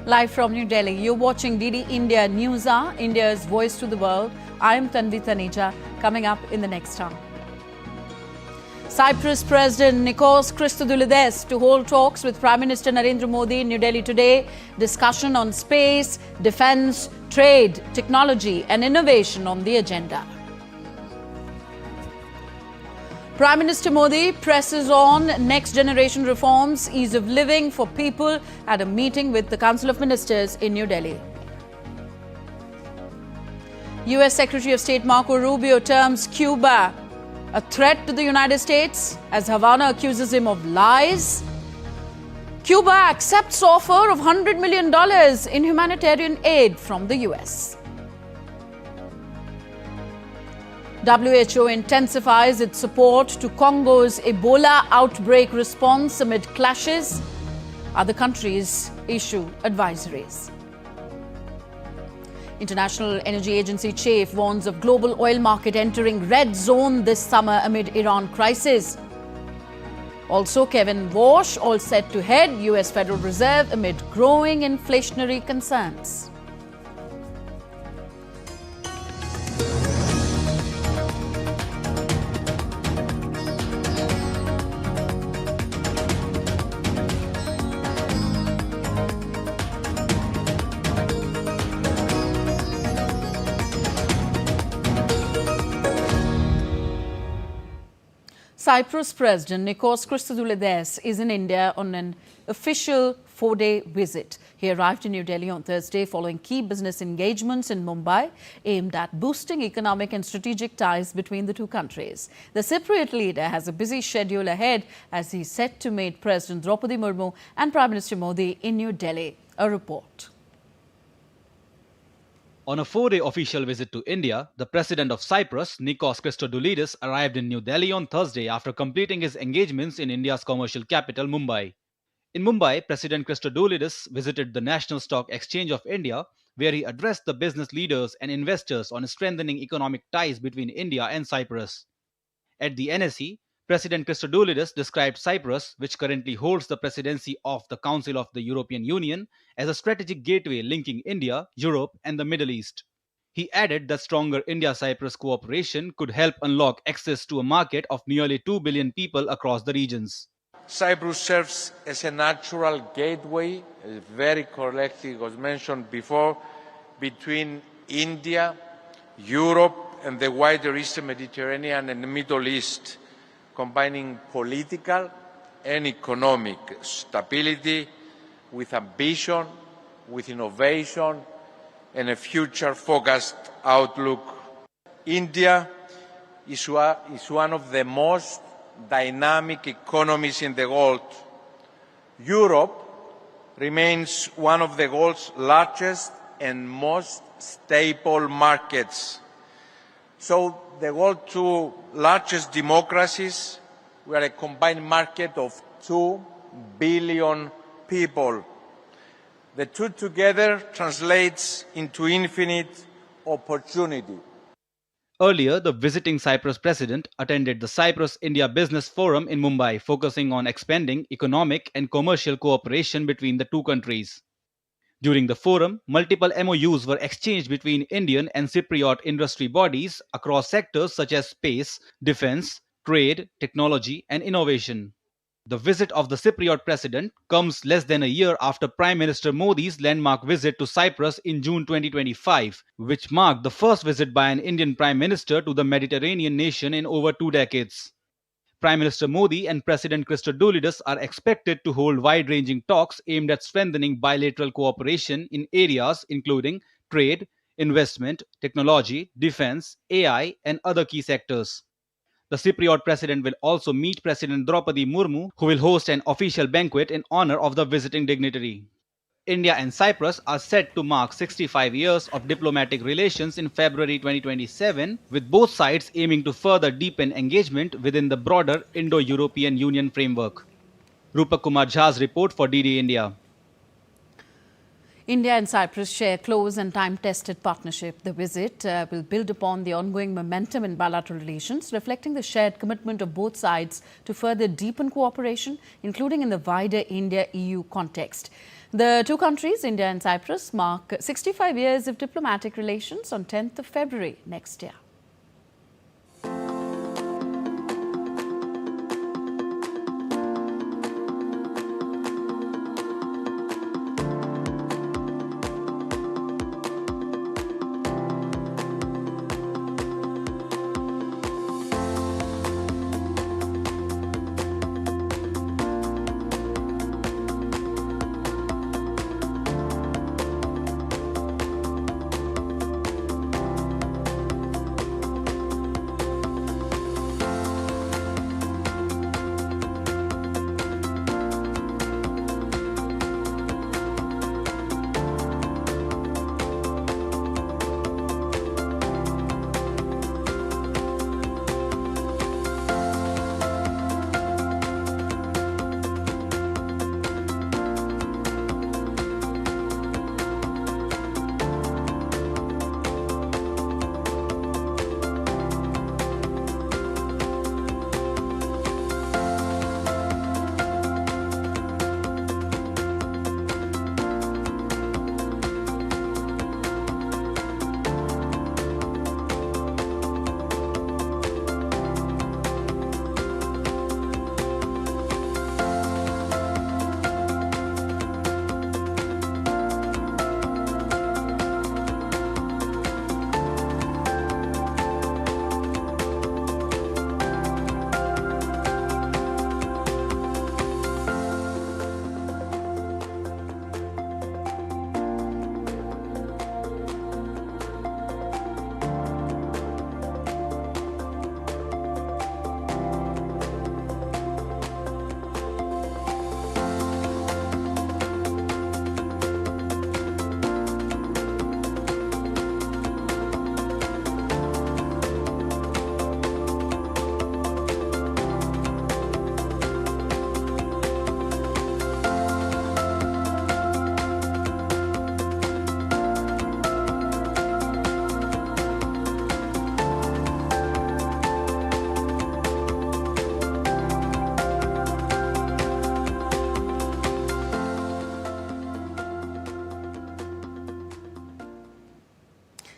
Live from New Delhi, you're watching DD India News Hour, India's voice to the world. I am Tanvi Taneja, coming up in the next hour. Cyprus President Nikos Christodoulides to hold talks with Prime Minister Narendra Modi in New Delhi today. Discussion on space, defence, trade, technology and innovation on the agenda. Prime Minister Modi presses on next generation reforms, ease of living for people at a meeting with the Council of Ministers in New Delhi. US Secretary of State Marco Rubio terms Cuba a threat to the United States as Havana accuses him of lies. Cuba accepts offer of $100 million in humanitarian aid from the US. WHO intensifies its support to Congo's Ebola outbreak response amid clashes. Other countries issue advisories. International Energy Agency chief warns of global oil market entering red zone this summer amid Iran crisis. Also, Kevin Walsh all set to head US Federal Reserve amid growing inflationary concerns. Cyprus President Nikos Christodoulides is in India on an official 4-day visit. He arrived in New Delhi on Thursday following key business engagements in Mumbai aimed at boosting economic and strategic ties between the two countries. The Cypriot leader has a busy schedule ahead as he's set to meet President Draupadi Murmu and Prime Minister Modi in New Delhi. A report. On a 4-day official visit to India, the President of Cyprus, Nikos Christodoulides, arrived in New Delhi on Thursday after completing his engagements in India's commercial capital, Mumbai. In Mumbai, President Christodoulides visited the National Stock Exchange of India, where he addressed the business leaders and investors on strengthening economic ties between India and Cyprus. At the NSE, President Christodoulides described Cyprus, which currently holds the presidency of the Council of the European Union, as a strategic gateway linking India, Europe and the Middle East. He added that stronger India-Cyprus cooperation could help unlock access to a market of nearly 2 billion people across the regions. Cyprus serves as a natural gateway, very correctly was mentioned before, between India, Europe and the wider Eastern Mediterranean and the Middle East, combining political and economic stability with ambition, with innovation and a future-focused outlook. India is one of the most dynamic economies in the world. Europe remains one of the world's largest and most stable markets. So the world's two largest democracies, we are a combined market of 2 billion people. The two together translates into infinite opportunity. Earlier, the visiting Cyprus president attended the Cyprus-India Business Forum in Mumbai, focusing on expanding economic and commercial cooperation between the two countries. During the forum, multiple MOUs were exchanged between Indian and Cypriot industry bodies across sectors such as space, defense, trade, technology, and innovation. The visit of the Cypriot president comes less than a year after Prime Minister Modi's landmark visit to Cyprus in June 2025, which marked the first visit by an Indian Prime Minister to the Mediterranean nation in over 2 decades. Prime Minister Modi and President Christodoulides are expected to hold wide-ranging talks aimed at strengthening bilateral cooperation in areas including trade, investment, technology, defense, AI, and other key sectors. The Cypriot president will also meet President Draupadi Murmu, who will host an official banquet in honor of the visiting dignitary. India and Cyprus are set to mark 65 years of diplomatic relations in February 2027, with both sides aiming to further deepen engagement within the broader Indo-European Union framework. Rupak Kumar Jha's report for DD India. India and Cyprus share close and time-tested partnership. The visit will build upon the ongoing momentum in bilateral relations, reflecting the shared commitment of both sides to further deepen cooperation, including in the wider India-EU context. The two countries, India and Cyprus, mark 65 years of diplomatic relations on 10th of February next year.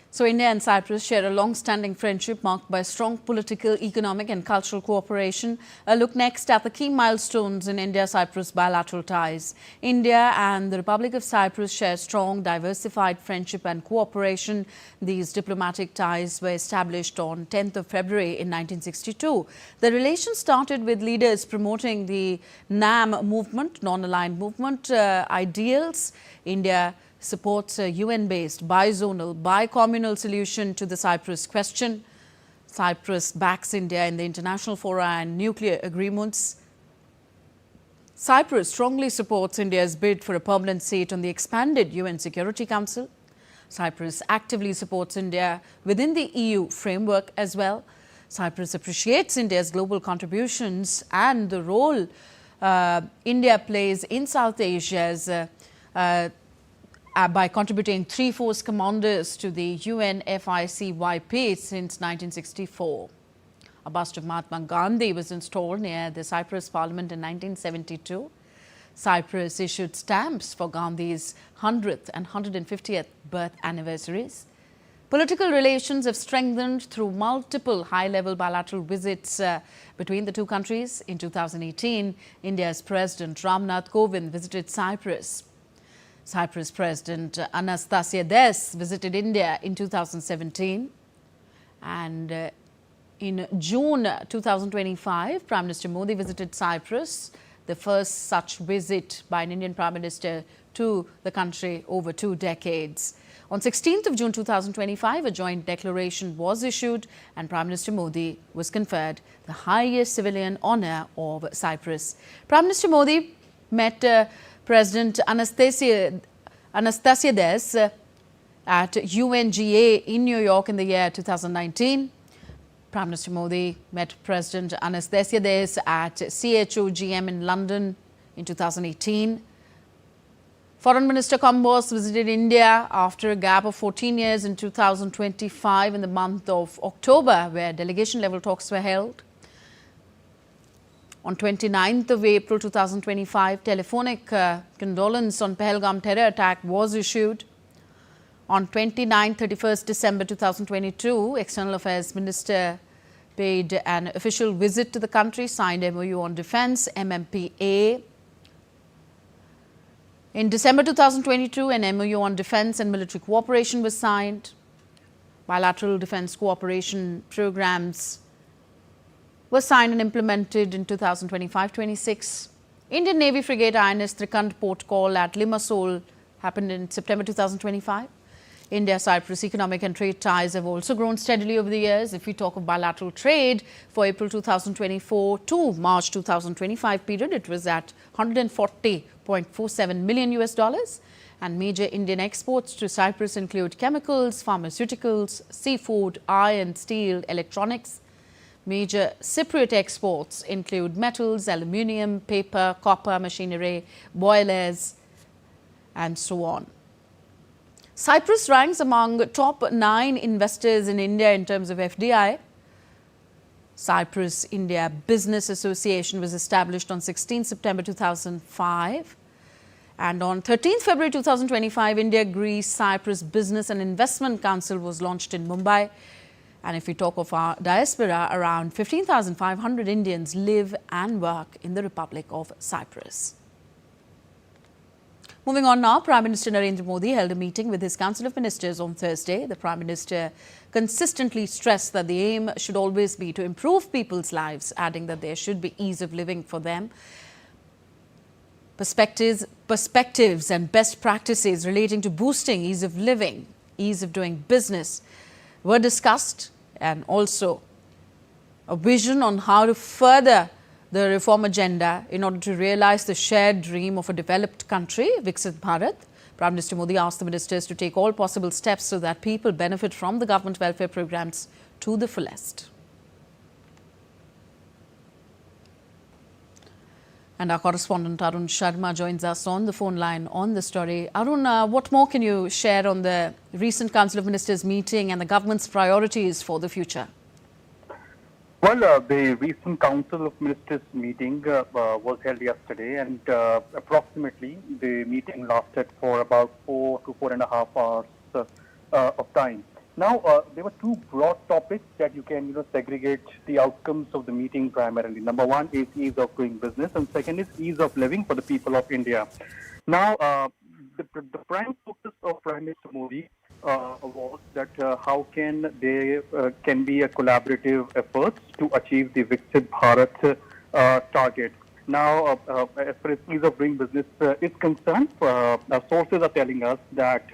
So India and Cyprus share a long-standing friendship marked by strong political, economic and cultural cooperation. A look next at the key milestones in India-Cyprus bilateral ties. India and the Republic of Cyprus share strong, diversified friendship and cooperation. These diplomatic ties were established on 10th of February in 1962. The relations started with leaders promoting the NAM movement, non-aligned movement ideals. India supports a UN-based, bizonal, bi-communal solution to the Cyprus question. Cyprus backs India in the international fora and nuclear agreements. Cyprus strongly supports India's bid for a permanent seat on the expanded UN Security Council. Cyprus actively supports India within the EU framework as well. Cyprus appreciates India's global contributions and the role India plays in South Asia by contributing 3 force commanders to the UNFICYP since 1964. A bust of Mahatma Gandhi was installed near the Cyprus Parliament in 1972. Cyprus issued stamps for Gandhi's 100th and 150th birth anniversaries. Political relations have strengthened through multiple high-level bilateral visits between the two countries. In 2018, India's President Ramnath Kovind visited Cyprus. Cyprus President Anastasiades visited India in 2017. And in June 2025, Prime Minister Modi visited Cyprus, the first such visit by an Indian Prime Minister to the country over 2 decades. On 16th of June 2025, a joint declaration was issued and Prime Minister Modi was conferred the highest civilian honour of Cyprus. Prime Minister Modi met President Anastasiades at UNGA in New York in the year 2019. Prime Minister Modi met President Anastasiades at CHOGM in London in 2018. Foreign Minister Combos visited India after a gap of 14 years in 2025 in the month of October, where delegation-level talks were held. On 29th of April 2025, telephonic condolence on Pahalgam terror attack was issued. On 31st December 2022, External Affairs Minister paid an official visit to the country, signed MOU on defence, MMPA. In December 2022, an MOU on defence and military cooperation was signed. Bilateral defence cooperation programs were signed and implemented in 2025-26. Indian Navy frigate INS Trikand port call at Limassol happened in September 2025. India-Cyprus economic and trade ties have also grown steadily over the years. If we talk of bilateral trade for April 2024 to March 2025 period, it was at $140.47 million US. And major Indian exports to Cyprus include chemicals, pharmaceuticals, seafood, iron, steel, electronics. Major Cypriot exports include metals, aluminium, paper, copper, machinery, boilers, and so on. Cyprus ranks among top 9 investors in India in terms of FDI. Cyprus-India Business Association was established on 16 September 2005. And on 13th February 2025, India-Greece-Cyprus Business and Investment Council was launched in Mumbai. And if we talk of our diaspora, around 15,500 Indians live and work in the Republic of Cyprus. Moving on now, Prime Minister Narendra Modi held a meeting with his Council of Ministers on Thursday. The Prime Minister consistently stressed that the aim should always be to improve people's lives, adding that there should be ease of living for them. Perspectives and best practices relating to boosting ease of living, ease of doing business were discussed, and also a vision on how to further the reform agenda in order to realize the shared dream of a developed country, Viksit Bharat. Prime Minister Modi asked the ministers to take all possible steps so that people benefit from the government welfare programs to the fullest. And our correspondent Arun Sharma joins us on the phone line on the story. Arun, what more can you share on the recent Council of Ministers meeting and the government's priorities for the future? Well, the recent Council of Ministers meeting was held yesterday, and approximately the meeting lasted for about 4 to 4.5 hours of time. Now, there were 2 broad topics that you can, segregate the outcomes of the meeting primarily. Number 1 is ease of doing business, and second is ease of living for the people of India. Now, the prime focus of Prime Minister Modi was that how can there can be a collaborative efforts to achieve the Viksit Bharat target. Now, as far as ease of doing business is concerned, sources are telling us that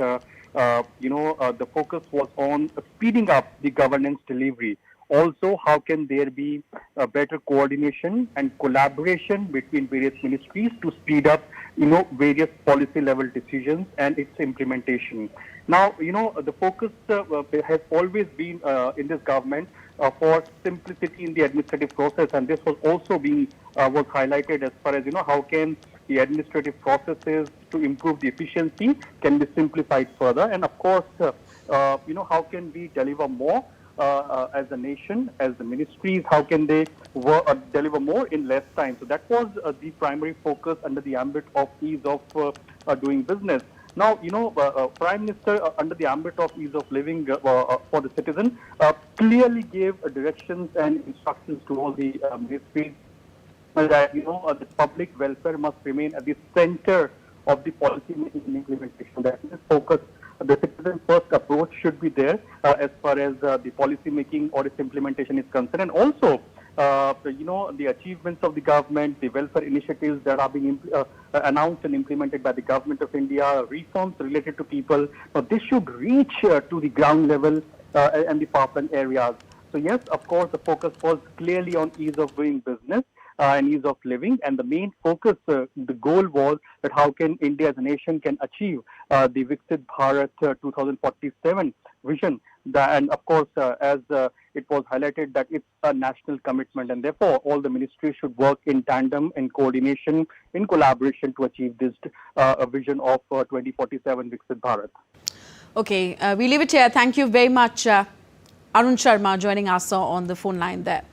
the focus was on speeding up the governance delivery. Also, how can there be a better coordination and collaboration between various ministries to speed up, various policy level decisions and its implementation. Now, the focus has always been in this government for simplicity in the administrative process, and this was also was highlighted as far as, how can the administrative processes to improve the efficiency can be simplified further. And of course, how can we deliver more as a nation, as the ministries, how can they deliver more in less time? So that was the primary focus under the ambit of ease of doing business. Now, Prime Minister, under the ambit of ease of living for the citizen, clearly gave directions and instructions to all the ministries that, the public welfare must remain at the center of the policy making and implementation. That is focus. The citizen first approach should be there as far as the policy making or its implementation is concerned. And also, the achievements of the government, the welfare initiatives that are being announced and implemented by the government of India, reforms related to people, this should reach to the ground level and the far-flung areas. So yes, of course, the focus was clearly on ease of doing business and ease of living, and the main focus, the goal was that how can India as a nation can achieve the Viksit Bharat 2047 vision. And of course, as it was highlighted that it's a national commitment, and therefore all the ministries should work in tandem, in coordination, in collaboration to achieve this vision of 2047 Viksit Bharat. Okay, we leave it here. Thank you very much, Arun Sharma, joining us on the phone line there.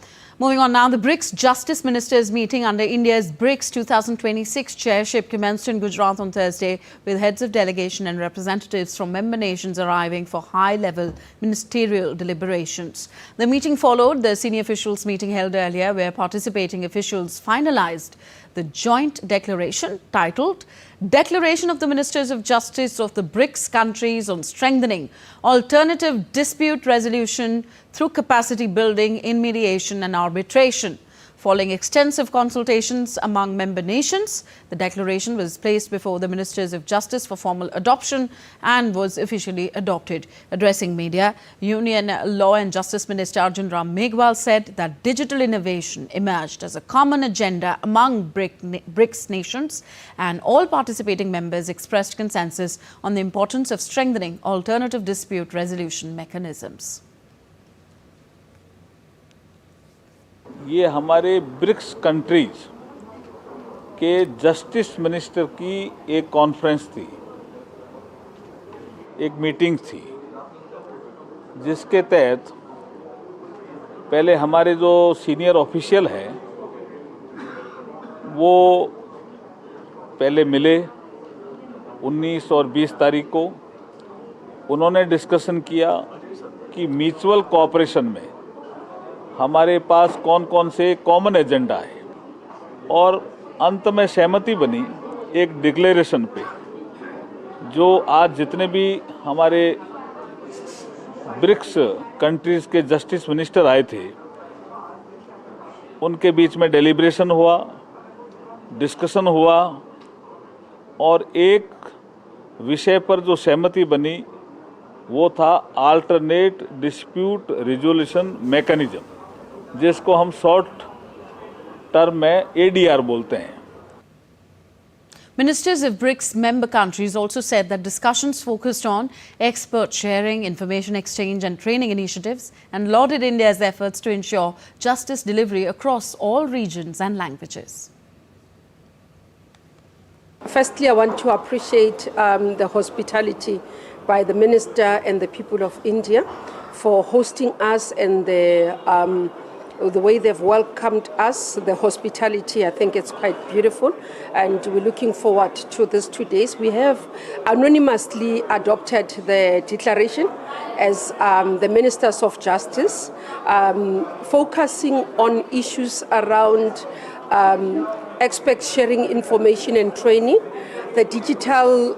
Moving on now, the BRICS Justice Ministers meeting under India's BRICS 2026 chairship commenced in Gujarat on Thursday, with heads of delegation and representatives from member nations arriving for high-level ministerial deliberations. The meeting followed the senior officials meeting held earlier, where participating officials finalized the joint declaration titled Declaration of the Ministers of Justice of the BRICS countries on strengthening alternative dispute resolution through capacity building in mediation and arbitration. Following extensive consultations among member nations, the declaration was placed before the Ministers of Justice for formal adoption and was officially adopted. Addressing media, Union Law and Justice Minister Arjun Ram Meghwal said that digital innovation emerged as a common agenda among BRICS nations, and all participating members expressed consensus on the importance of strengthening alternative dispute resolution mechanisms. ये हमारे BRICS countries के justice minister की एक conference थी, एक meeting थी, जिसके तहत पहले हमारे जो सीनियर ऑफिशियल हैं वो पहले मिले 19 और 20 तारीख को। उन्होंने डिस्कशन किया कि म्यूचुअल कोऑपरेशन में हमारे पास कौन कौन से कॉमन एजेंडा है, और अंत में सहमति बनी एक डिक्लेरेशन पे, जो आज जितने भी हमारे ब्रिक्स कंट्रीज़ के जस्टिस मिनिस्टर आए थे उनके बीच में डेलिब्रेशन हुआ, डिस्कशन हुआ, और एक विषय पर जो सहमति बनी वो था अल्टरनेट डिस्प्यूट रिजोल्यूशन मैकेनिज्म, जिसको हम शॉर्ट टर्म में ADR बोलते हैं। Ministers of BRICS member countries also said that discussions focused on expert sharing, information exchange and training initiatives, and lauded India's efforts to ensure justice delivery across all regions and languages. Firstly, I want to appreciate the hospitality by the Minister and the people of India for hosting us, and the way they've welcomed us, the hospitality. I think it's quite beautiful, and we're looking forward to these 2 days. We have anonymously adopted the declaration as the Ministers of Justice, focusing on issues around experts sharing information and training, the digital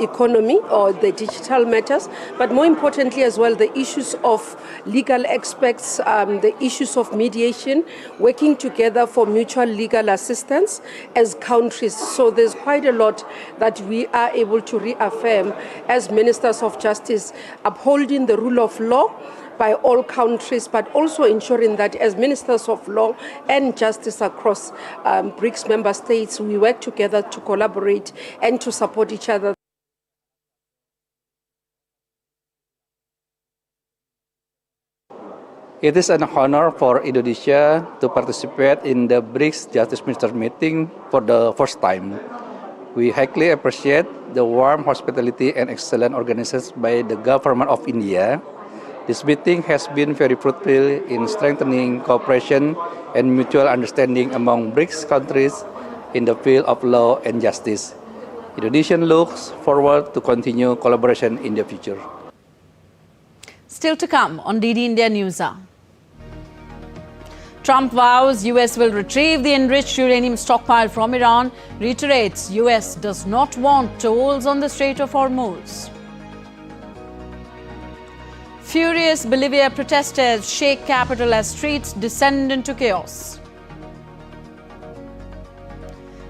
economy or the digital matters, but more importantly as well the issues of legal aspects, the issues of mediation, working together for mutual legal assistance as countries. So there's quite a lot that we are able to reaffirm as Ministers of Justice, upholding the rule of law by all countries, but also ensuring that as Ministers of Law and Justice across BRICS member states, we work together to collaborate and to support each other. It is an honor for Indonesia to participate in the BRICS Justice Minister meeting for the first time. We highly appreciate the warm hospitality and excellent organization by the government of India. This meeting has been very fruitful in strengthening cooperation and mutual understanding among BRICS countries in the field of law and justice. Indonesia looks forward to continue collaboration in the future. Still to come on DD India News Hour. Trump vows US will retrieve the enriched uranium stockpile from Iran, reiterates US does not want tolls on the Strait of Hormuz. Furious Bolivia protesters shake capital as streets descend into chaos.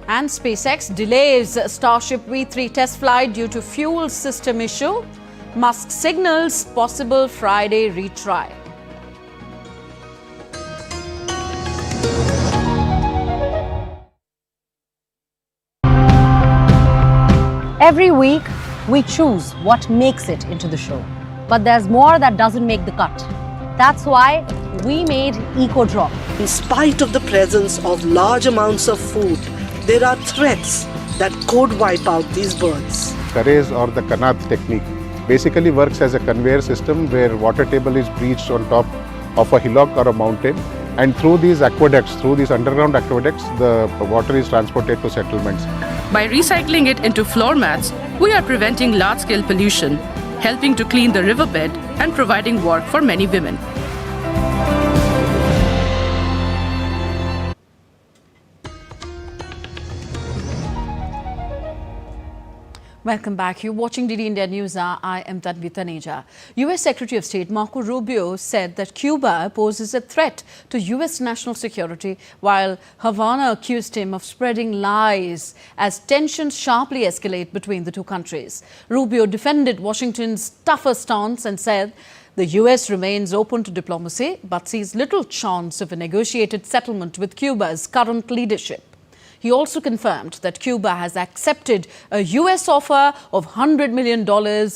And SpaceX delays Starship V3 test flight due to fuel system issue. Musk signals possible Friday retry. Every week, we choose what makes it into the show. But there's more that doesn't make the cut. That's why we made EcoDrop. In spite of the presence of large amounts of food, there are threats that could wipe out these birds. Karez or the Kanat technique basically works as a conveyor system where water table is breached on top of a hillock or a mountain, And through these aqueducts, through these underground aqueducts, the water is transported to settlements. By recycling it into floor mats, we are preventing large-scale pollution, helping to clean the riverbed and providing work for many women. Welcome back. You're watching DD India News. I am Tanvi Taneja. US Secretary of State Marco Rubio said that Cuba poses a threat to US national security, while Havana accused him of spreading lies as tensions sharply escalate between the two countries. Rubio defended Washington's tougher stance and said the US remains open to diplomacy but sees little chance of a negotiated settlement with Cuba's current leadership. He also confirmed that Cuba has accepted a US offer of $100 million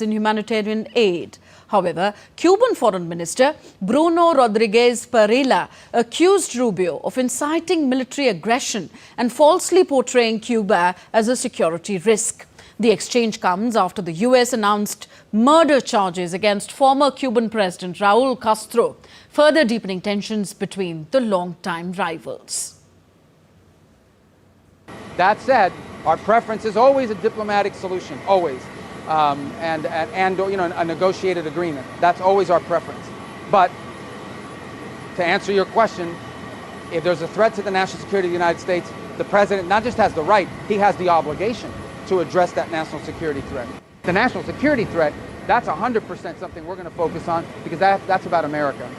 in humanitarian aid. However, Cuban Foreign Minister Bruno Rodriguez Parilla accused Rubio of inciting military aggression and falsely portraying Cuba as a security risk. The exchange comes after the US announced murder charges against former Cuban President Raul Castro, further deepening tensions between the longtime rivals. That said, our preference is always a diplomatic solution, always, and you know, a negotiated agreement. That's always our preference. But to answer your question, if there's a threat to the national security of the United States, the president not just has the right, he has the obligation to address that national security threat. The national security threat, that's 100% something we're going to focus on because that's about America.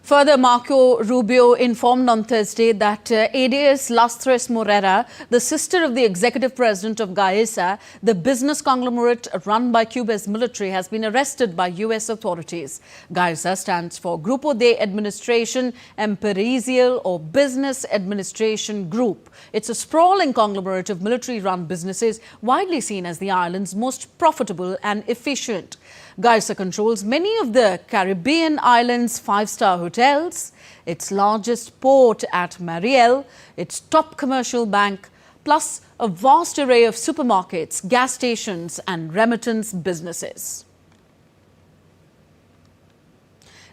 Further, Marco Rubio informed on Thursday that Adias Lastres Morera, the sister of the executive president of GAESA, the business conglomerate run by Cuba's military, has been arrested by US authorities. GAESA stands for Grupo de Administración Empresarial or Business Administration Group. It's a sprawling conglomerate of military-run businesses, widely seen as the island's most profitable and efficient. GAESA controls many of the Caribbean islands' five-star hotels, its largest port at Mariel, its top commercial bank, plus a vast array of supermarkets, gas stations and remittance businesses.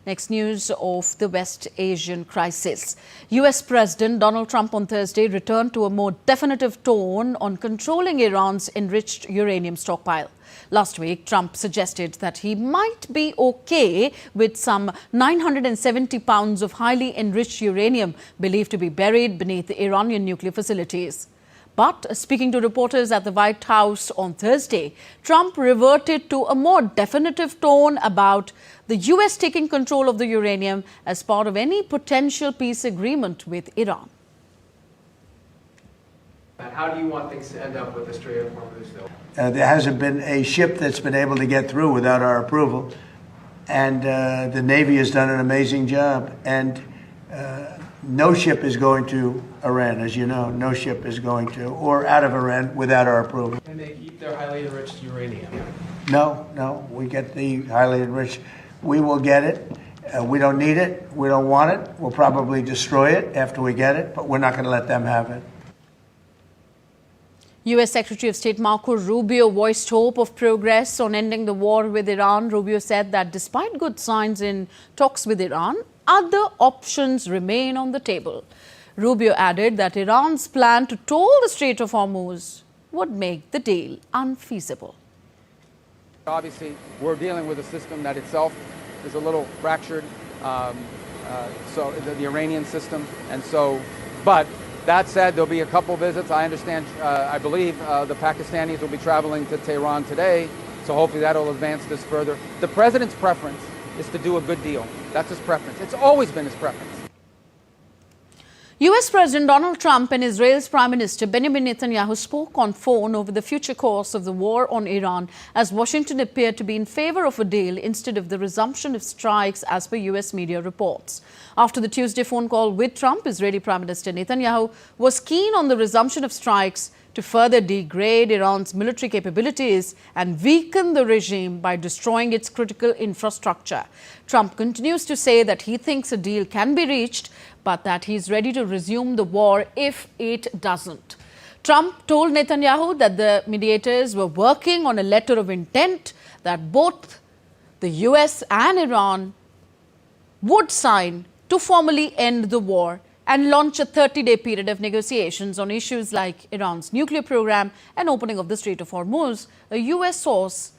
Next, news of the West Asian crisis. US President Donald Trump on Thursday returned to a more definitive tone on controlling Iran's enriched uranium stockpile. Last week, Trump suggested that he might be okay with some 970 pounds of highly enriched uranium believed to be buried beneath the Iranian nuclear facilities. But speaking to reporters at the White House on Thursday, Trump reverted to a more definitive tone about the US taking control of the uranium as part of any potential peace agreement with Iran. How do you want things to end up with the Strait of Hormuz, though? There hasn't been a ship that's been able to get through without our approval. And the Navy has done an amazing job. And no ship is going to Iran, as you know. No ship is going to, or out of Iran without our approval. Can they keep their highly enriched uranium? No. We get the highly enriched. We will get it. We don't need it. We don't want it. We'll probably destroy it after we get it, but we're not going to let them have it. US Secretary of State Marco Rubio voiced hope of progress on ending the war with Iran. Rubio said that despite good signs in talks with Iran, other options remain on the table. Rubio added that Iran's plan to toll the Strait of Hormuz would make the deal unfeasible. Obviously, we're dealing with a system that itself is a little fractured, so the Iranian system, and so, but that said, there'll be a couple visits. I understand, I believe the Pakistanis will be traveling to Tehran today, so hopefully that'll advance this further. The president's preference is to do a good deal. That's his preference. It's always been his preference. US President Donald Trump and Israel's Prime Minister Benjamin Netanyahu spoke on phone over the future course of the war on Iran as Washington appeared to be in favor of a deal instead of the resumption of strikes as per US media reports. After the Tuesday phone call with Trump, Israeli Prime Minister Netanyahu was keen on the resumption of strikes to further degrade Iran's military capabilities and weaken the regime by destroying its critical infrastructure. Trump continues to say that he thinks a deal can be reached, but that he's ready to resume the war if it doesn't. Trump told Netanyahu that the mediators were working on a letter of intent that both the US and Iran would sign to formally end the war and launch a 30-day period of negotiations on issues like Iran's nuclear program and opening of the Strait of Hormuz, a US source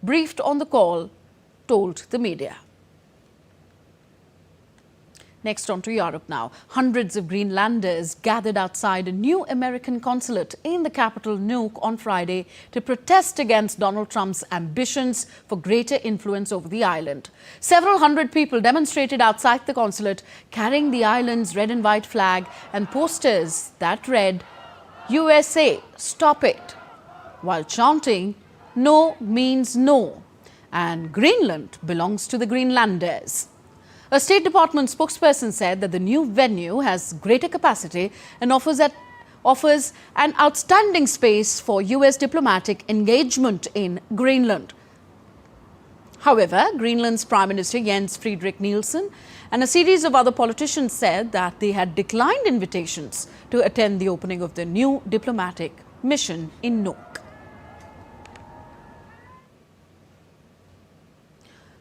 briefed on the call told the media. Next, on to Europe now. Hundreds of Greenlanders gathered outside a new American consulate in the capital Nuuk on Friday to protest against Donald Trump's ambitions for greater influence over the island. Several hundred people demonstrated outside the consulate, carrying the island's red and white flag and posters that read, "USA, stop it," while chanting, "No means no," and "Greenland belongs to the Greenlanders." A State Department spokesperson said that the new venue has greater capacity and offers an outstanding space for US diplomatic engagement in Greenland. However, Greenland's Prime Minister Jens Frederik Nielsen and a series of other politicians said that they had declined invitations to attend the opening of the new diplomatic mission in Nuuk.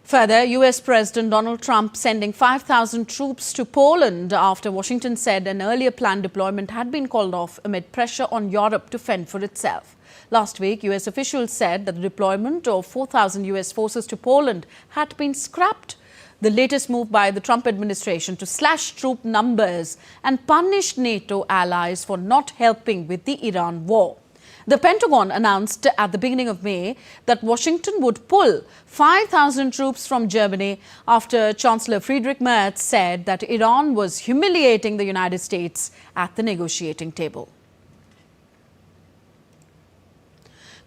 Further, US President Donald Trump sending 5,000 troops to Poland after Washington said an earlier planned deployment had been called off amid pressure on Europe to fend for itself. Last week, US officials said that the deployment of 4,000 US forces to Poland had been scrapped. The latest move by the Trump administration to slash troop numbers and punish NATO allies for not helping with the Iran war. The Pentagon announced at the beginning of May that Washington would pull 5,000 troops from Germany after Chancellor Friedrich Merz said that Iran was humiliating the United States at the negotiating table.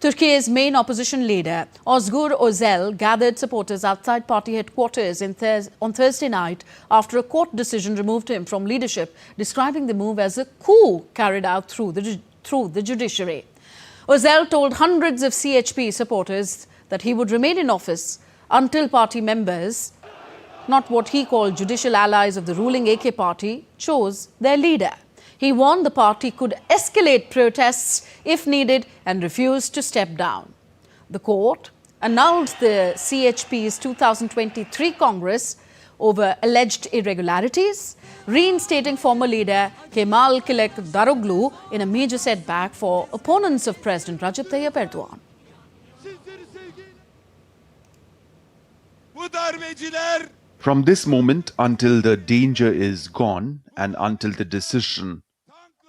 Turkey's main opposition leader, Özgür Özel, gathered supporters outside party headquarters on Thursday night after a court decision removed him from leadership, describing the move as a coup carried out through the judiciary. Özel told hundreds of CHP supporters that he would remain in office until party members, not what he called judicial allies of the ruling AK party, chose their leader. He warned the party could escalate protests if needed and refused to step down. The court annulled the CHP's 2023 Congress over alleged irregularities, reinstating former leader Kemal Kılıçdaroğlu in a major setback for opponents of President Recep Tayyip Erdogan. From this moment until the danger is gone and until the decision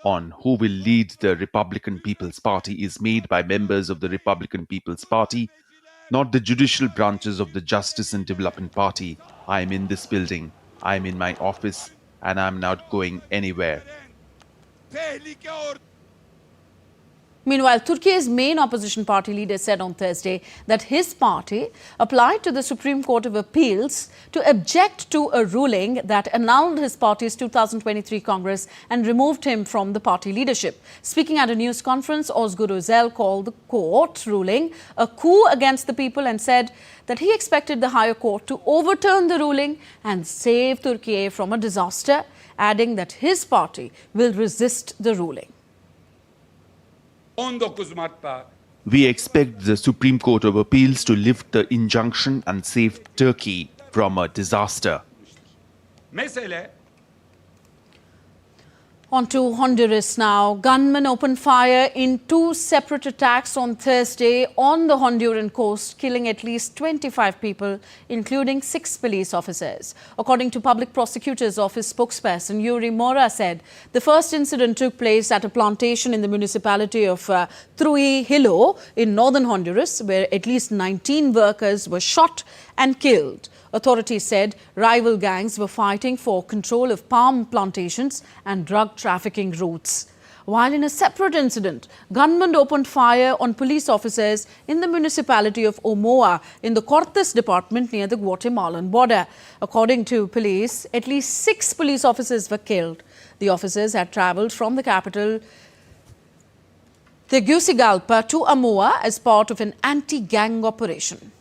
on who will lead the Republican People's Party is made by members of the Republican People's Party, not the judicial branches of the Justice and Development Party, I am in this building, I am in my office, and I am not going anywhere. Meanwhile, Turkey's main opposition party leader said on Thursday that his party applied to the Supreme Court of Appeals to object to a ruling that annulled his party's 2023 Congress and removed him from the party leadership. Speaking at a news conference, Özgür Özel called the court ruling a coup against the people and said that he expected the higher court to overturn the ruling and save Turkey from a disaster, adding that his party will resist the ruling. We expect the Supreme Court of Appeals to lift the injunction and save Turkey from a disaster. On to Honduras now. Gunmen opened fire in two separate attacks on Thursday on the Honduran coast, killing at least 25 people, including 6 police officers. According to Public Prosecutor's Office spokesperson Yuri Mora said, the first incident took place at a plantation in the municipality of Trujillo in northern Honduras, where at least 19 workers were shot and killed. Authorities said rival gangs were fighting for control of palm plantations and drug trafficking routes. While in a separate incident, gunmen opened fire on police officers in the municipality of Omoa in the Cortes department near the Guatemalan border. According to police, at least 6 police officers were killed. The officers had travelled from the capital Tegucigalpa to Omoa as part of an anti-gang operation.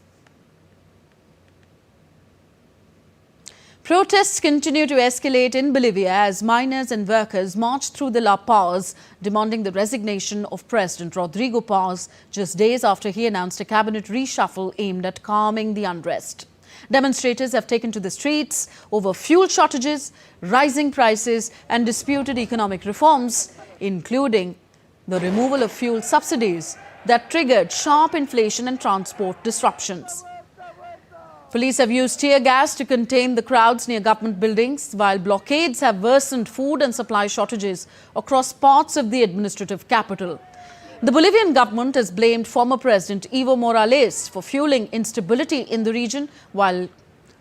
Protests continue to escalate in Bolivia as miners and workers march through the La Paz, demanding the resignation of President Rodrigo Paz just days after he announced a cabinet reshuffle aimed at calming the unrest. Demonstrators have taken to the streets over fuel shortages, rising prices and disputed economic reforms, including the removal of fuel subsidies that triggered sharp inflation and transport disruptions. Police have used tear gas to contain the crowds near government buildings, while blockades have worsened food and supply shortages across parts of the administrative capital. The Bolivian government has blamed former President Evo Morales for fueling instability in the region, while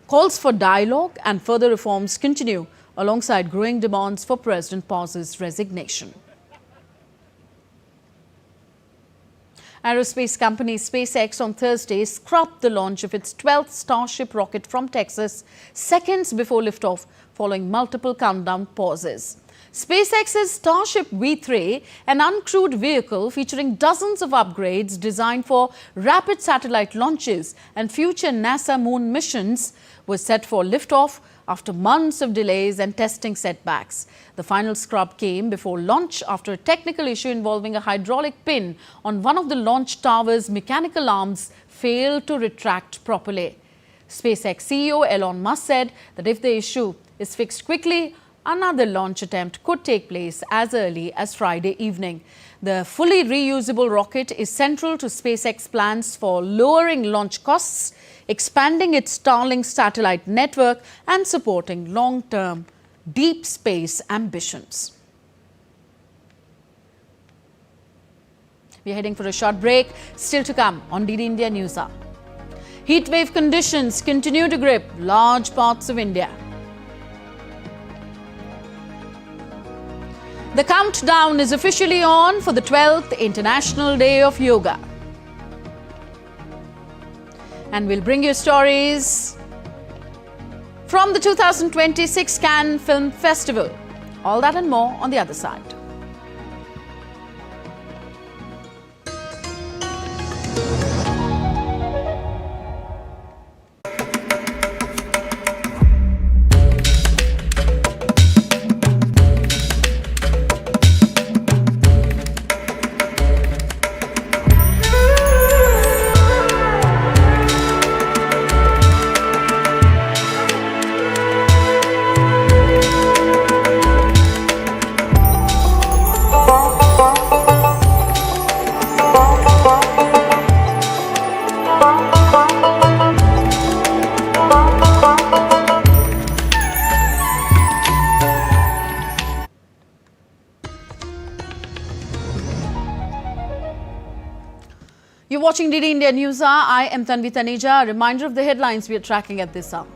calls for dialogue and further reforms continue alongside growing demands for President Paz's resignation. Aerospace company SpaceX on Thursday scrapped the launch of its 12th Starship rocket from Texas seconds before liftoff, following multiple countdown pauses. SpaceX's Starship V3, an uncrewed vehicle featuring dozens of upgrades designed for rapid satellite launches and future NASA moon missions, was set for liftoff after months of delays and testing setbacks. The final scrub came before launch after a technical issue involving a hydraulic pin on one of the launch tower's mechanical arms failed to retract properly. SpaceX CEO Elon Musk said that if the issue is fixed quickly, another launch attempt could take place as early as Friday evening. The fully reusable rocket is central to SpaceX plans for lowering launch costs, expanding its Starlink satellite network and supporting long-term deep space ambitions. We're heading for a short break. Still to come on DD India News Hour. Heatwave conditions continue to grip large parts of India. The countdown is officially on for the 12th International Day of Yoga. And we'll bring you stories from the 2026 Cannes Film Festival. All that and more on the other side. You're watching DD India News Hour. I am Tanvi Taneja. A reminder of the headlines we are tracking at this hour.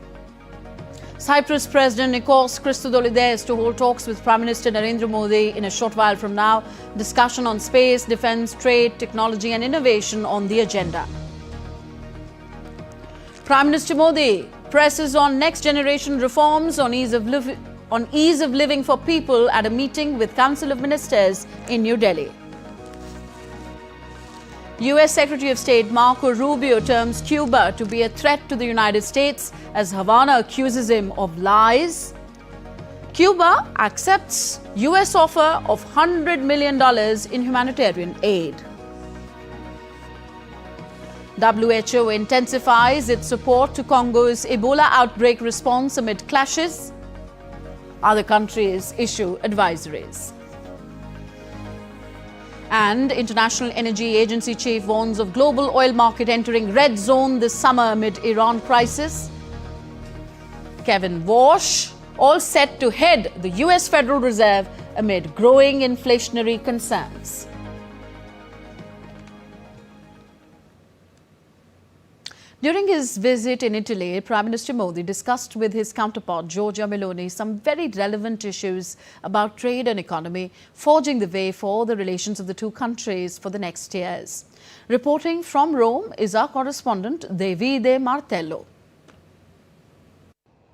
Cyprus President Nikos Christodoulides to hold talks with Prime Minister Narendra Modi in a short while from now. Discussion on space, defence, trade, technology and innovation on the agenda. Prime Minister Modi presses on next generation reforms on ease of living for people at a meeting with Council of Ministers in New Delhi. US Secretary of State Marco Rubio terms Cuba to be a threat to the United States as Havana accuses him of lies. Cuba accepts US offer of $100 million in humanitarian aid. WHO intensifies its support to Congo's Ebola outbreak response amid clashes. Other countries issue advisories. And International Energy Agency chief warns of global oil market entering red zone this summer amid Iran crisis. Kevin Walsh all set to head the US Federal Reserve amid growing inflationary concerns. During his visit in Italy, Prime Minister Modi discussed with his counterpart Giorgia Meloni some very relevant issues about trade and economy, forging the way for the relations of the two countries for the next years. Reporting from Rome is our correspondent Davide Martello.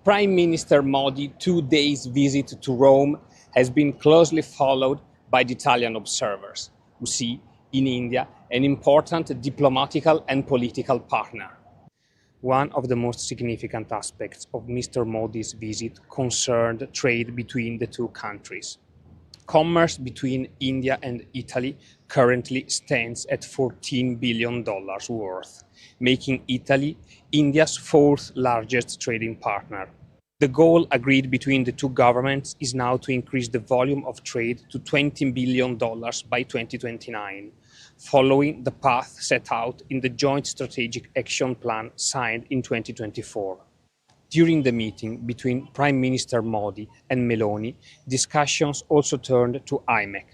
Prime Minister Modi's 2 days visit to Rome has been closely followed by the Italian observers, who see in India an important diplomatical and political partner. One of the most significant aspects of Mr. Modi's visit concerned trade between the two countries. Commerce between India and Italy currently stands at $14 billion worth, making Italy India's fourth largest trading partner. The goal agreed between the two governments is now to increase the volume of trade to $20 billion by 2029, following the path set out in the Joint Strategic Action Plan signed in 2024. During the meeting between Prime Minister Modi and Meloni, discussions also turned to IMEC,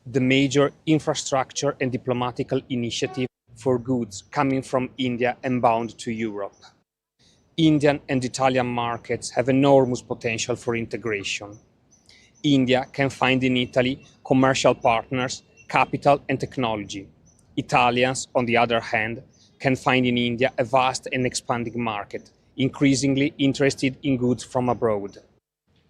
the major infrastructure and diplomatical initiative for goods coming from India and bound to Europe. Indian and Italian markets have enormous potential for integration. India can find in Italy commercial partners, capital and technology. Italians, on the other hand, can find in India a vast and expanding market, increasingly interested in goods from abroad.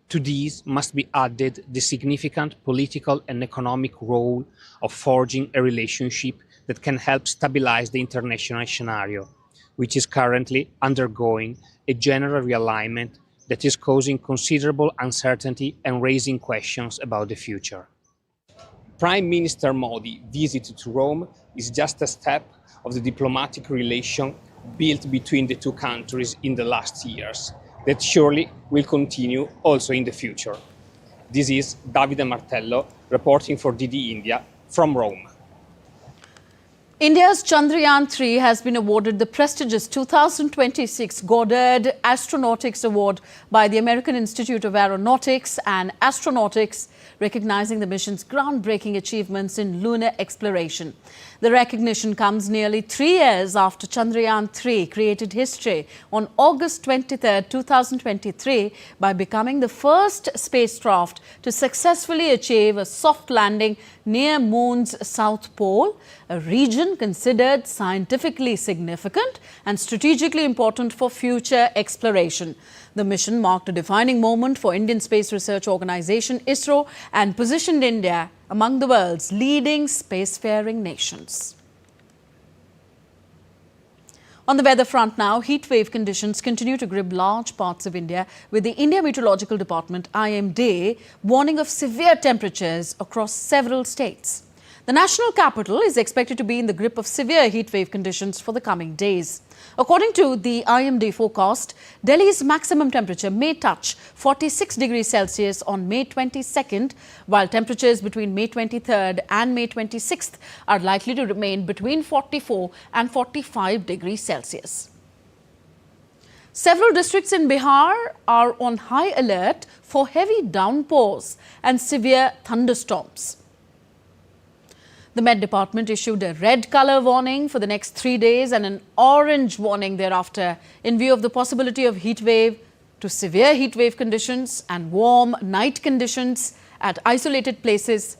To these must be added the significant political and economic role of forging a relationship that can help stabilize the international scenario, which is currently undergoing a general realignment that is causing considerable uncertainty and raising questions about the future. Prime Minister Modi's visit to Rome is just a step of the diplomatic relation built between the two countries in the last years that surely will continue also in the future. This is Davide Martello reporting for DD India from Rome. India's Chandrayaan-3 has been awarded the prestigious 2026 Goddard Astronautics Award by the American Institute of Aeronautics and Astronautics, recognizing the mission's groundbreaking achievements in lunar exploration. The recognition comes nearly 3 years after Chandrayaan-3 created history on August 23, 2023 by becoming the first spacecraft to successfully achieve a soft landing near Moon's South Pole, a region considered scientifically significant and strategically important for future exploration. The mission marked a defining moment for Indian Space Research Organisation ISRO and positioned India among the world's leading spacefaring nations. On the weather front now, heatwave conditions continue to grip large parts of India, with the India Meteorological Department IMD warning of severe temperatures across several states. The national capital is expected to be in the grip of severe heatwave conditions for the coming days. According to the IMD forecast, Delhi's maximum temperature may touch 46 degrees Celsius on May 22nd, while temperatures between May 23rd and May 26th are likely to remain between 44 and 45 degrees Celsius. Several districts in Bihar are on high alert for heavy downpours and severe thunderstorms. The Met Department issued a red colour warning for the next 3 days and an orange warning thereafter in view of the possibility of heatwave to severe heatwave conditions and warm night conditions at isolated places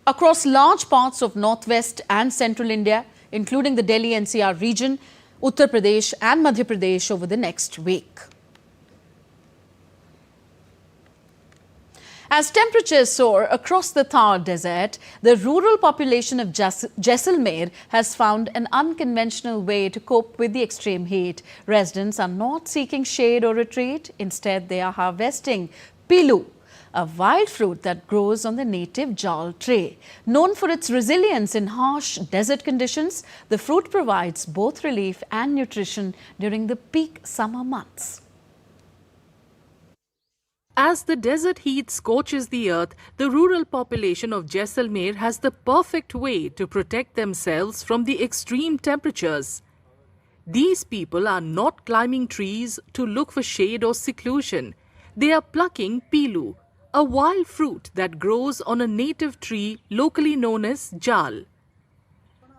across large parts of northwest and central India, including the Delhi NCR region, Uttar Pradesh and Madhya Pradesh over the next week. As temperatures soar across the Thar Desert, the rural population of Jaisalmer has found an unconventional way to cope with the extreme heat. Residents are not seeking shade or retreat. Instead, they are harvesting pilu, a wild fruit that grows on the native jal tree. Known for its resilience in harsh desert conditions, the fruit provides both relief and nutrition during the peak summer months. As the desert heat scorches the earth, the rural population of Jaisalmer has the perfect way to protect themselves from the extreme temperatures. These people are not climbing trees to look for shade or seclusion. They are plucking pilu, a wild fruit that grows on a native tree locally known as jal.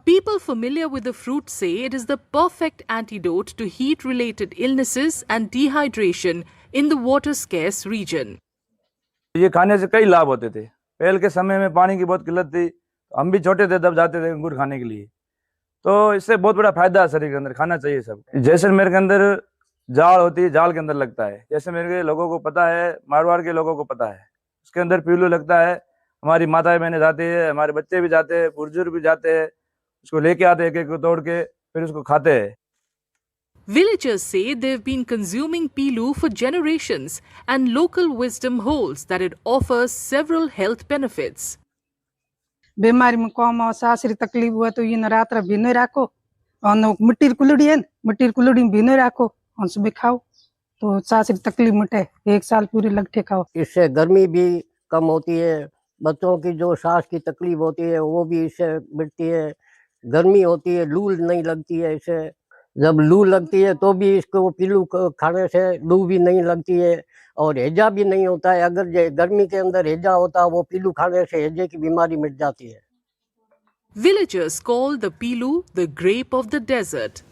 People familiar with the fruit say it is the perfect antidote to heat-related illnesses and dehydration in the water-scarce region. ये खाने से कई लाभ होते थे। पहले के समय में पानी की बहुत किल्लत थी, हम भी छोटे थे तब जाते थे अंगूर खाने के लिए, तो इससे बहुत बड़ा फायदा है शरीर के अंदर, खाना चाहिए सब। जैसलमेर के अंदर जाल होती है, जाल के अंदर लगता है, जैसलमेर के लोगों को पता है, मारवाड़ के लोगों को पता है, उसके अंदर पीलू लगता है। हमारी माताएं बहनें जाती है, हमारे बच्चे भी जाते हैं, बुजुर्ग भी जाते हैं, उसको लेके आते हैं एक एक को तोड़ के, फिर उसको खाते हैं। Villagers say they've been consuming pilu for generations, and local wisdom holds that it offers several health benefits. बीमारी में कम और सासरी तकलीफ हुआ तो इन रात्र भिन्न राखो और मिट्टी कुलड़ी है मिट्टी कुलड़ी भिन्न राखो और सुबह खाओ तो सासरी तकलीफ मिटे 1 साल पूरी लगते खाओ। इससे गर्मी भी कम होती है, बच्चों की जो सांस की तकलीफ होती है वो भी इससे मिटती है, गर्मी होती है, लू नहीं लगती है। इससे जब लू लगती है तो भी इसको पिल्लू खाने से लू भी नहीं लगती है और हैजा भी नहीं होता है। अगर गर्मी के अंदर हैजा होता है वो पिल्लू खाने से हैजे की बीमारी मिट जाती है। Villagers call the pilu the grape of the desert.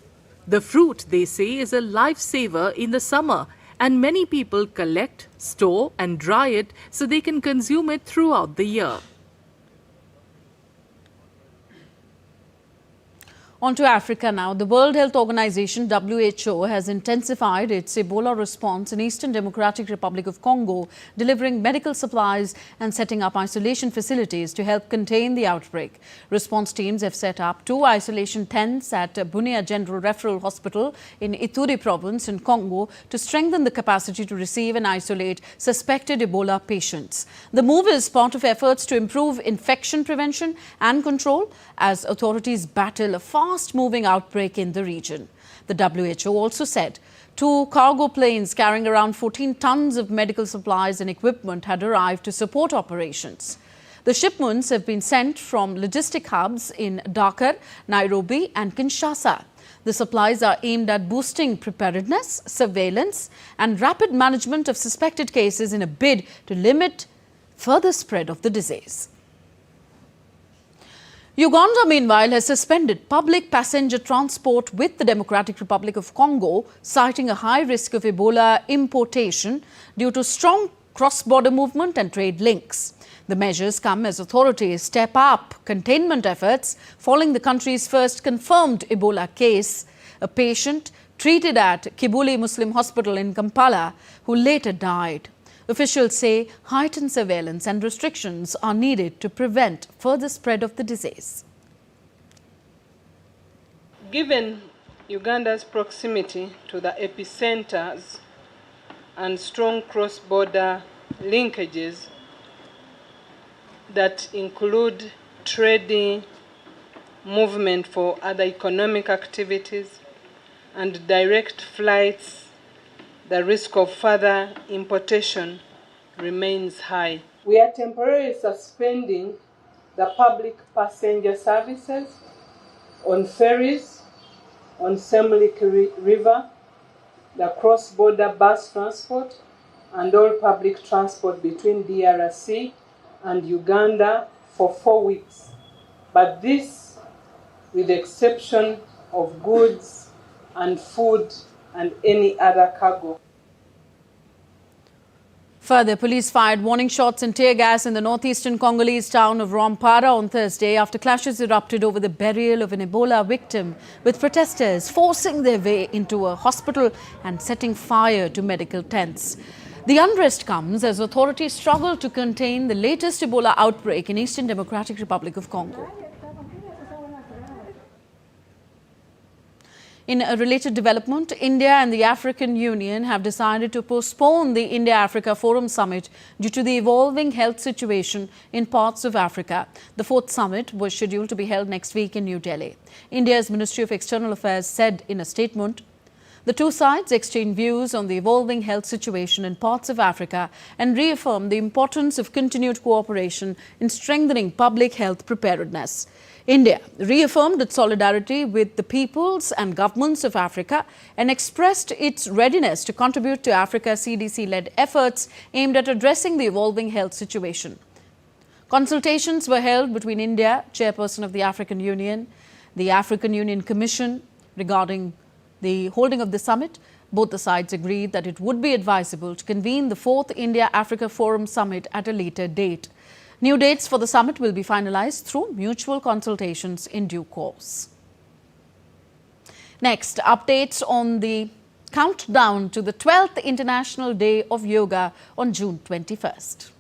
The fruit, they say, is a lifesaver in the summer, and many people collect, store and dry it so they can consume it throughout the year. On to Africa now. The World Health Organization, WHO, has intensified its Ebola response in Eastern Democratic Republic of Congo, delivering medical supplies and setting up isolation facilities to help contain the outbreak. Response teams have set up 2 isolation tents at Bunia General Referral Hospital in Ituri province in Congo to strengthen the capacity to receive and isolate suspected Ebola patients. The move is part of efforts to improve infection prevention and control as authorities battle a fast-moving outbreak in the region. The WHO also said 2 cargo planes carrying around 14 tons of medical supplies and equipment had arrived to support operations. The shipments have been sent from logistic hubs in Dakar, Nairobi and Kinshasa. The supplies are aimed at boosting preparedness, surveillance and rapid management of suspected cases in a bid to limit further spread of the disease. Uganda, meanwhile, has suspended public passenger transport with the Democratic Republic of Congo, citing a high risk of Ebola importation due to strong cross-border movement and trade links. The measures come as authorities step up containment efforts following the country's first confirmed Ebola case, a patient treated at Kibuli Muslim Hospital in Kampala who later died. Officials say heightened surveillance and restrictions are needed to prevent further spread of the disease. Given Uganda's proximity to the epicenters and strong cross-border linkages that include trading, movement for other economic activities, and direct flights, the risk of further importation remains high. We are temporarily suspending the public passenger services on ferries, on Semliki River, the cross-border bus transport, and all public transport between DRC and Uganda for 4 weeks. But this, with the exception of goods and food and any other cargo. Further, police fired warning shots and tear gas in the northeastern Congolese town of Rwampara on Thursday after clashes erupted over the burial of an Ebola victim, with protesters forcing their way into a hospital and setting fire to medical tents. The unrest comes as authorities struggle to contain the latest Ebola outbreak in Eastern Democratic Republic of Congo. In a related development, India and the African Union have decided to postpone the India-Africa Forum Summit due to the evolving health situation in parts of Africa. The 4th summit was scheduled to be held next week in New Delhi. India's Ministry of External Affairs said in a statement, the 2 sides exchanged views on the evolving health situation in parts of Africa and reaffirmed the importance of continued cooperation in strengthening public health preparedness. India reaffirmed its solidarity with the peoples and governments of Africa and expressed its readiness to contribute to Africa CDC-led efforts aimed at addressing the evolving health situation. Consultations were held between India, chairperson of the African Union, the African Union Commission regarding the holding of the summit. Both the sides agreed that it would be advisable to convene the 4th India-Africa Forum Summit at a later date. New dates for the summit will be finalized through mutual consultations in due course. Next, updates on the countdown to the 12th International Day of Yoga on June 21st.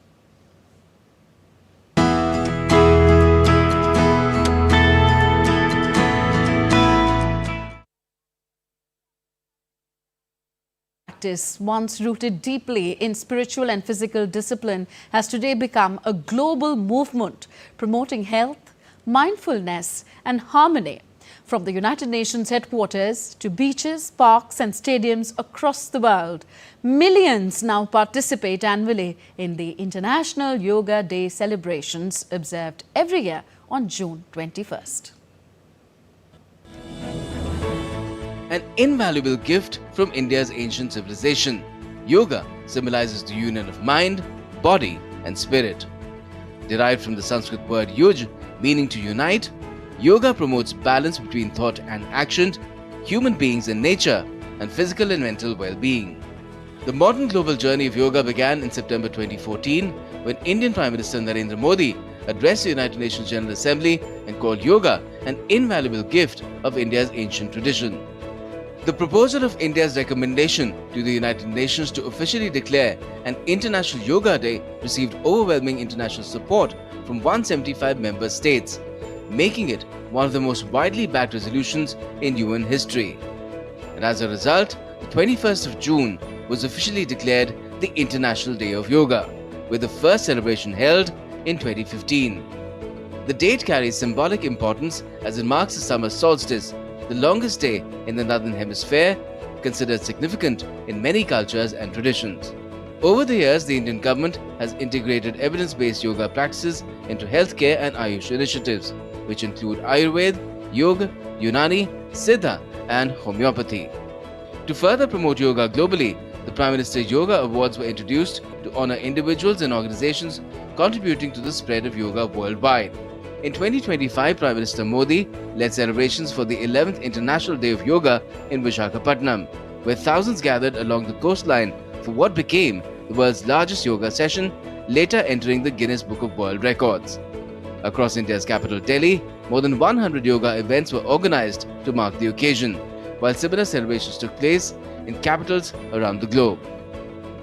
practice, once rooted deeply in spiritual and physical discipline, has today become a global movement promoting health, mindfulness and harmony. From the United Nations headquarters to beaches, parks and stadiums across the world, millions now participate annually in the International Yoga Day celebrations observed every year on June 21st. An invaluable gift from India's ancient civilization, yoga symbolizes the union of mind, body and spirit. Derived from the Sanskrit word yuj, meaning to unite, yoga promotes balance between thought and action, human beings and nature, and physical and mental well-being. The modern global journey of yoga began in September 2014 when Indian Prime Minister Narendra Modi addressed the United Nations General Assembly and called yoga an invaluable gift of India's ancient tradition. The proposal of India's recommendation to the United Nations to officially declare an International Yoga Day received overwhelming international support from 175 member states, making it one of the most widely backed resolutions in UN history. And as a result, the 21st of June was officially declared the International Day of Yoga, with the first celebration held in 2015. The date carries symbolic importance as it marks the summer solstice, the longest day in the Northern Hemisphere, considered significant in many cultures and traditions. Over the years, the Indian government has integrated evidence-based yoga practices into healthcare and Ayush initiatives, which include Ayurveda, Yoga, Unani, Siddha and homeopathy. To further promote yoga globally, the Prime Minister Yoga Awards were introduced to honor individuals and organizations contributing to the spread of yoga worldwide. In 2025, Prime Minister Modi led celebrations for the 11th International Day of Yoga in Visakhapatnam, where thousands gathered along the coastline for what became the world's largest yoga session, later entering the Guinness Book of World Records. Across India's capital Delhi, more than 100 yoga events were organized to mark the occasion, while similar celebrations took place in capitals around the globe.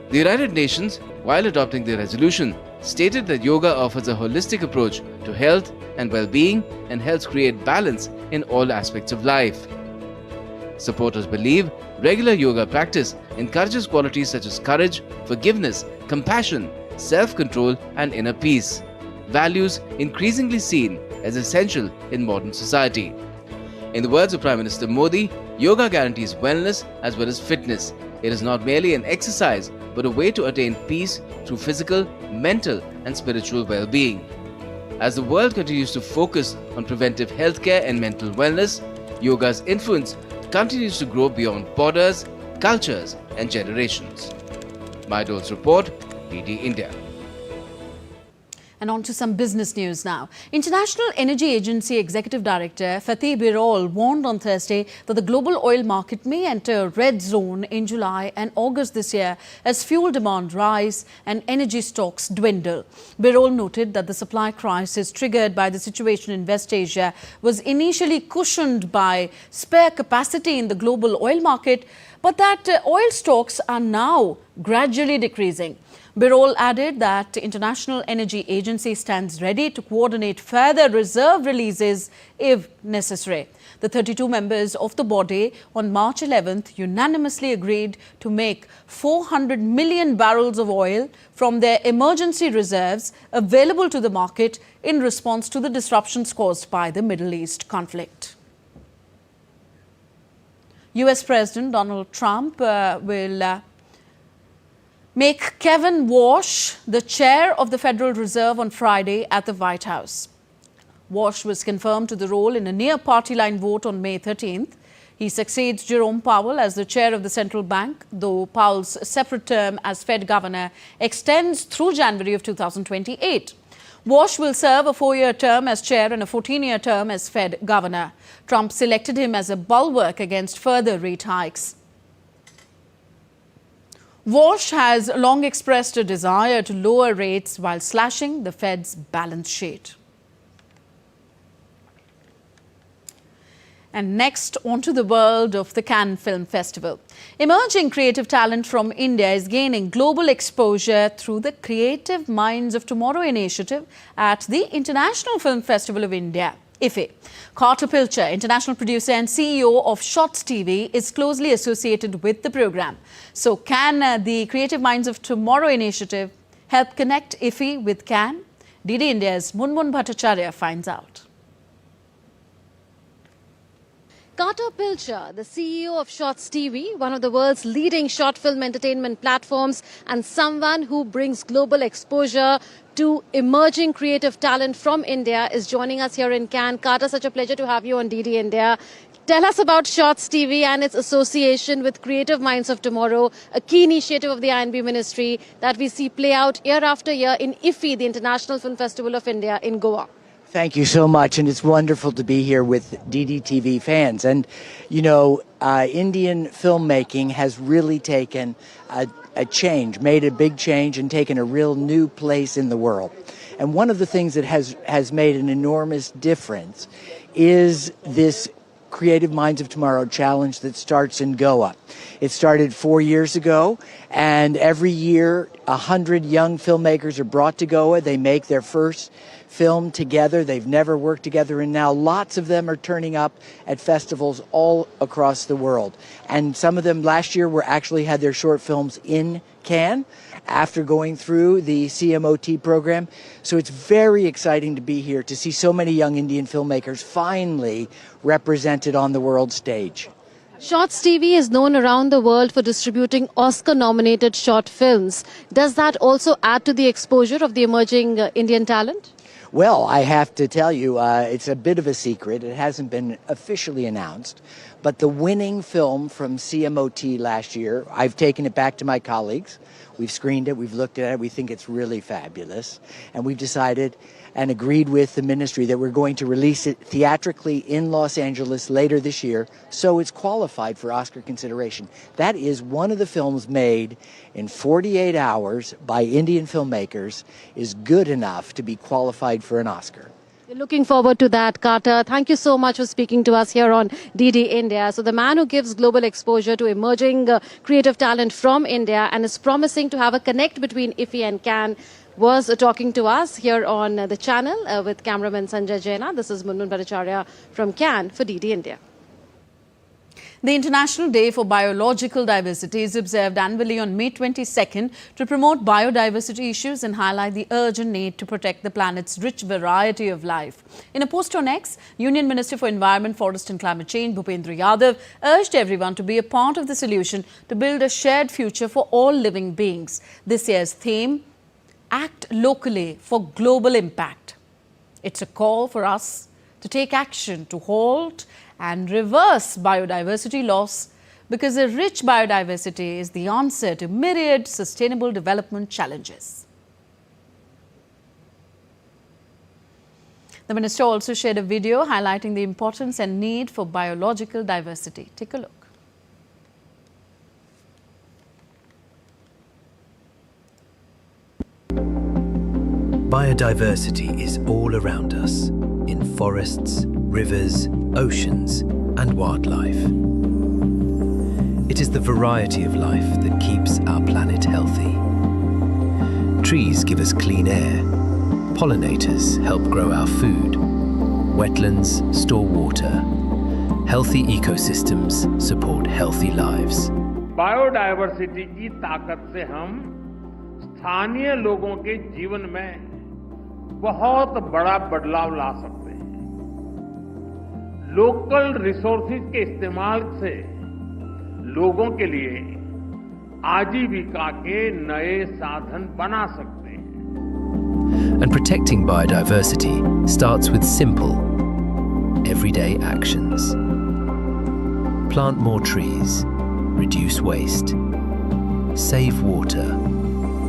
The United Nations, while adopting the resolution, stated that yoga offers a holistic approach to health and well-being and helps create balance in all aspects of life. Supporters believe regular yoga practice encourages qualities such as courage, forgiveness, compassion, self-control and inner peace, values increasingly seen as essential in modern society. In the words of Prime Minister Modi, yoga guarantees wellness as well as fitness. It is not merely an exercise, but a way to attain peace through physical, mental and spiritual well-being. As the world continues to focus on preventive healthcare and mental wellness, yoga's influence continues to grow beyond borders, cultures and generations. Maidol's report, DD India. And on to some business news now. International Energy Agency Executive Director Fatih Birol warned on Thursday that the global oil market may enter a red zone in July and August this year as fuel demand rise and energy stocks dwindle. Birol noted that the supply crisis triggered by the situation in West Asia was initially cushioned by spare capacity in the global oil market, but that oil stocks are now gradually decreasing. Birol added that the International Energy Agency stands ready to coordinate further reserve releases if necessary. The 32 members of the body on March 11th unanimously agreed to make 400 million barrels of oil from their emergency reserves available to the market in response to the disruptions caused by the Middle East conflict. US President Donald Trump will make Kevin Warsh the chair of the Federal Reserve on Friday at the White House. Warsh was confirmed to the role in a near party line vote on May 13th. He succeeds Jerome Powell as the chair of the central bank, though Powell's separate term as Fed governor extends through January of 2028. Warsh will serve a 4-year term as chair and a 14-year term as Fed governor. Trump selected him as a bulwark against further rate hikes. Warsh has long expressed a desire to lower rates while slashing the Fed's balance sheet. And next, onto the world of the Cannes Film Festival. Emerging creative talent from India is gaining global exposure through the Creative Minds of Tomorrow initiative at the International Film Festival of India. IFE. Carter Pilcher, international producer and CEO of Shots TV, is closely associated with the program. So can the Creative Minds of Tomorrow initiative help connect IFE with CAN? DD India's Munmun Bhattacharya finds out. Carter Pilcher, the CEO of Shots TV, one of the world's leading short film entertainment platforms, and someone who brings global exposure to emerging creative talent from India, is joining us here in Cannes. Carter, such a pleasure to have you on DD India. Tell us about Shots TV and its association with Creative Minds of Tomorrow, a key initiative of the INB Ministry that we see play out year after year in IFE, the International Film Festival of India in Goa. Thank you so much, and it's wonderful to be here with DDTV fans. And, you know, Indian filmmaking has really taken a change, made a big change, and taken a real new place in the world. And one of the things that has made an enormous difference is this Creative Minds of Tomorrow challenge that starts in Goa. It started 4 years ago, and every year 100 young filmmakers are brought to Goa. They make their first film together. They've never worked together, and now lots of them are turning up at festivals all across the world. And some of them last year actually had their short films in Cannes after going through the CMOT program. So it's very exciting to be here to see so many young Indian filmmakers finally represented on the world stage. Shots TV is known around the world for distributing Oscar-nominated short films. Does that also add to the exposure of the emerging Indian talent? Well, I have to tell you, it's a bit of a secret. It hasn't been officially announced. But the winning film from CMOT last year, I've taken it back to my colleagues. We've screened it. We've looked at it. We think it's really fabulous. And we've decided and agreed with the ministry that we're going to release it theatrically in Los Angeles later this year, so it's qualified for Oscar consideration. That is one of the films made in 48 hours by Indian filmmakers is good enough to be qualified for an Oscar. We're looking forward to that, Carter. Thank you so much for speaking to us here on DD India. So the man who gives global exposure to emerging creative talent from India and is promising to have a connect between IFE and CAN was talking to us here on the channel with cameraman Sanjay Jaina. This is Munmun Bhattacharya from Cannes for DD India. The International Day for Biological Diversity is observed annually on May 22nd to promote biodiversity issues and highlight the urgent need to protect the planet's rich variety of life. In a post on X, Union Minister for Environment, Forest and Climate Change, Bhupendra Yadav, urged everyone to be a part of the solution to build a shared future for all living beings. This year's theme, Act Locally for Global Impact. It's a call for us to take action to halt and reverse biodiversity loss, because a rich biodiversity is the answer to myriad sustainable development challenges. The minister also shared a video highlighting the importance and need for biological diversity. Take a look. Biodiversity is all around us, in forests, rivers, oceans, and wildlife. It is the variety of life that keeps our planet healthy. Trees give us clean air, pollinators help grow our food, wetlands store water. Healthy ecosystems support healthy lives. Biodiversity की ताकत से हम स्थानीय लोगों के जीवन में बहुत बड़ा बदलाव ला सकते हैं। लोकल रिसोर्सेज के इस्तेमाल से लोगों के लिए आजीविका के नए साधन बना सकते हैं। And protecting biodiversity starts with simple, everyday actions. Plant more trees, reduce waste, save water,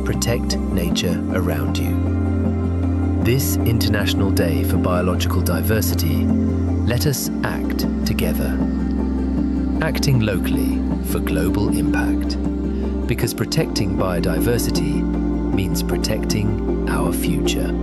protect nature around you. This International Day for Biological Diversity, let us act together. Acting locally for global impact. Because protecting biodiversity means protecting our future.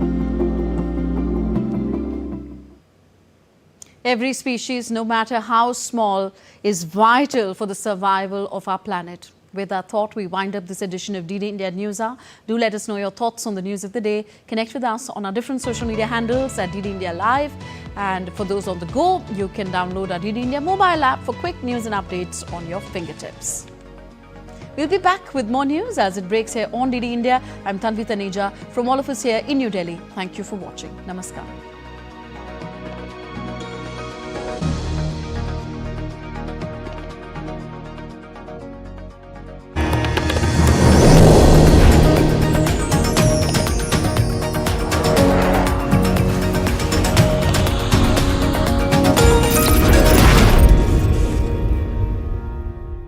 Every species, no matter how small, is vital for the survival of our planet. With that thought, we wind up this edition of DD India News Hour. Do let us know your thoughts on the news of the day. Connect with us on our different social media handles at DD India Live. And for those on the go, you can download our DD India mobile app for quick news and updates on your fingertips. We'll be back with more news as it breaks here on DD India. I'm Tanvi Taneja from all of us here in New Delhi. Thank you for watching. Namaskar.